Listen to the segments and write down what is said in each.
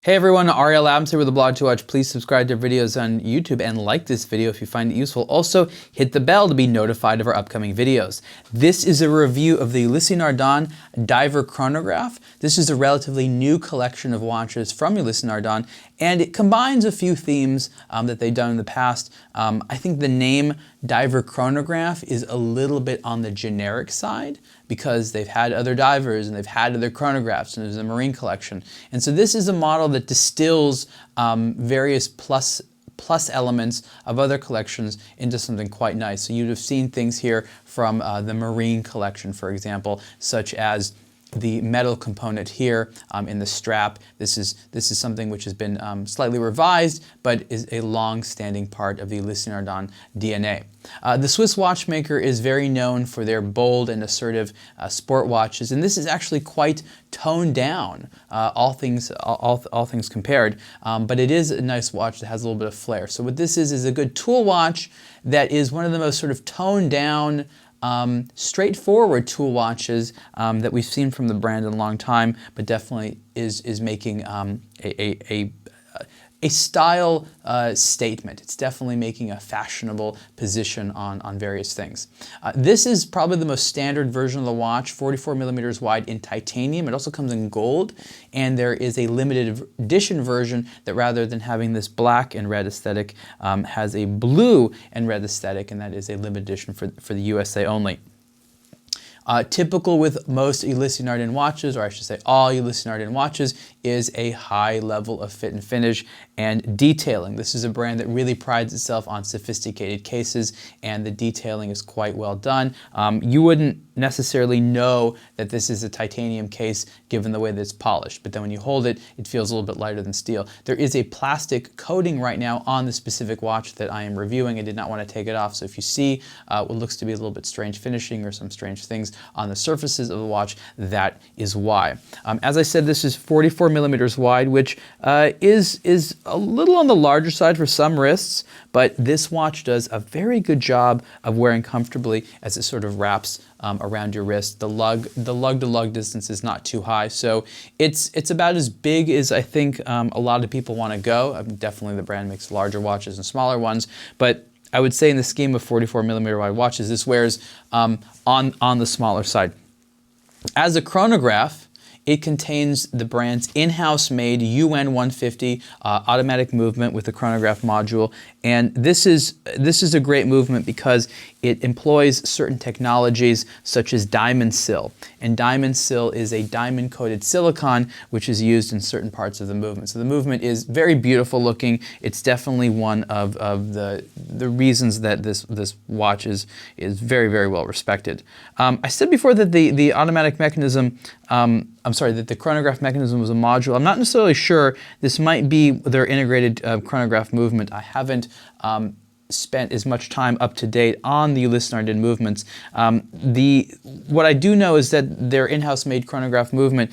Hey everyone, Ariel Adams here with aBlogtoWatch. Please subscribe to our videos on YouTube and like this video if you find it useful. Also, hit the bell to be notified of our upcoming videos. This is a review of the Ulysse Nardin Diver Chronograph. This is a relatively new collection of watches from Ulysse Nardin, and it combines a few themes that they've done in the past. I think the name Diver Chronograph is a little bit on the generic side because they've had other divers and they've had other chronographs, and there's a marine collection. And so this is a model that distills various plus elements of other collections into something quite nice. So you'd have seen things here from the marine collection, for example, such as the metal component here in the strap. This is something which has been slightly revised, but is a long-standing part of the Ulysse Nardin DNA. The Swiss watchmaker is very known for their bold and assertive sport watches, and this is actually quite toned down, all things compared. But it is a nice watch that has a little bit of flair. So what this is a good tool watch that is one of the most sort of toned down, straightforward tool watches that we've seen from the brand in a long time, but definitely is making a style statement. It's definitely making a fashionable position on various things. This is probably the most standard version of the watch, 44 millimeters wide in titanium. It also comes in gold, and there is a limited edition version that, rather than having this black and red aesthetic, has a blue and red aesthetic, and that is a limited edition for the USA only. Typical with most Ulysse Nardin watches, or I should say all Ulysse Nardin watches, is a high level of fit and finish and detailing. This is a brand that really prides itself on sophisticated cases, and the detailing is quite well done. You wouldn't necessarily know that this is a titanium case given the way that it's polished, but then when you hold it, it feels a little bit lighter than steel. There is a plastic coating right now on the specific watch that I am reviewing. I did not want to take it off, so if you see what looks to be a little bit strange finishing or some strange things on the surfaces of the watch, that is why. As I said, this is 44 millimeters wide, which is a little on the larger side for some wrists, but this watch does a very good job of wearing comfortably as it sort of wraps around your wrist. The lug-to-lug distance is not too high, so it's about as big as I think a lot of people want to go. Definitely the brand makes larger watches and smaller ones, but I would say in the scheme of 44 millimeter wide watches, this wears on the smaller side. As a chronograph, it contains the brand's in-house made UN 150 automatic movement with the chronograph module, and this is a great movement because it employs certain technologies such as diamond sill. And diamond sill is a diamond-coated silicon which is used in certain parts of the movement. So the movement is very beautiful looking. It's definitely one of the reasons that this watch is very, very well respected. I said before that the automatic mechanism, that the chronograph mechanism was a module. I'm not necessarily sure. This might be their integrated chronograph movement. I haven't spent as much time up to date on the Ulysse Nardin movements. What I do know is that their in-house made chronograph movement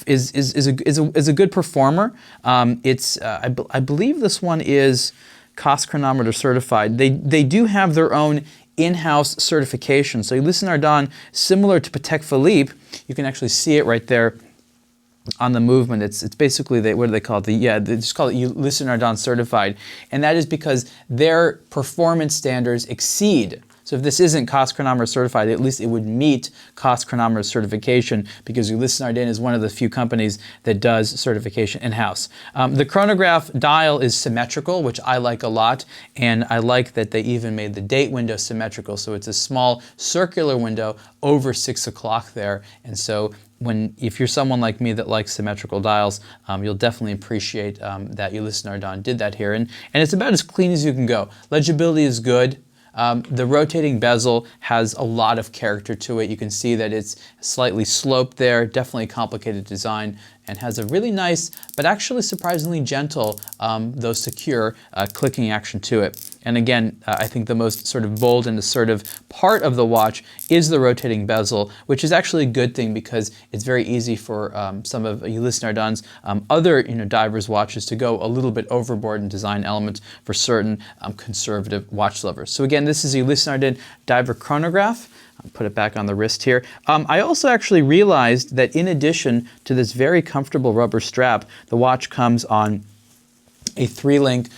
is a good performer. I believe this one is cost chronometer certified. They do have their own in-house certification. So Ulysse Nardin, similar to Patek Philippe, you can actually see it right there on the movement. It's basically, what do they call it? They just call it Ulysse Nardin certified, and that is because their performance standards exceed. So if this isn't cost chronometer certified, at least it would meet cost chronometer certification, because Ulysse Nardin is one of the few companies that does certification in-house. The chronograph dial is symmetrical, which I like a lot, and I like that they even made the date window symmetrical, so it's a small circular window over 6 o'clock there, and so if you're someone like me that likes symmetrical dials, you'll definitely appreciate that Ulysse Nardin did that here, and it's about as clean as you can go. Legibility is good. The rotating bezel has a lot of character to it. You can see that it's slightly sloped there, definitely a complicated design, and has a really nice, but actually surprisingly gentle, though secure, clicking action to it. And again, I think the most sort of bold and assertive part of the watch is the rotating bezel, which is actually a good thing because it's very easy for some of Ulysse Nardin's other divers' watches to go a little bit overboard in design elements for certain conservative watch lovers. So again, this is Ulysse Nardin Diver Chronograph. I'll put it back on the wrist here. I also actually realized that in addition to this very comfortable rubber strap, the watch comes on a three-link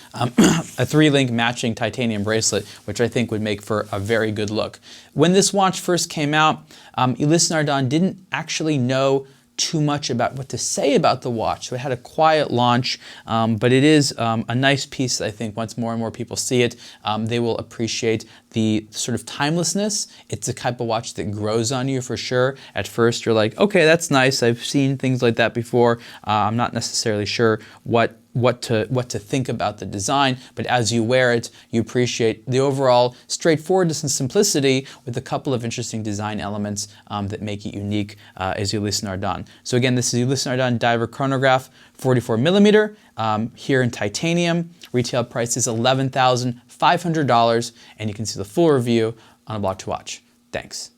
matching titanium bracelet, which I think would make for a very good look. When this watch first came out, Ulysse Nardin didn't actually know too much about what to say about the watch, so it had a quiet launch, but it is a nice piece that I think once more and more people see it, they will appreciate the sort of timelessness. It's the type of watch that grows on you for sure. At first you're like, okay, that's nice, I've seen things like that before, I'm not necessarily sure what to think about the design, but as you wear it, you appreciate the overall straightforwardness and simplicity with a couple of interesting design elements that make it unique as Ulysse Nardin. So again, this is Ulysse Nardin Diver Chronograph, 44 millimeter, here in titanium. Retail price is $11,500, and you can see the full review on aBlogtoWatch. Thanks.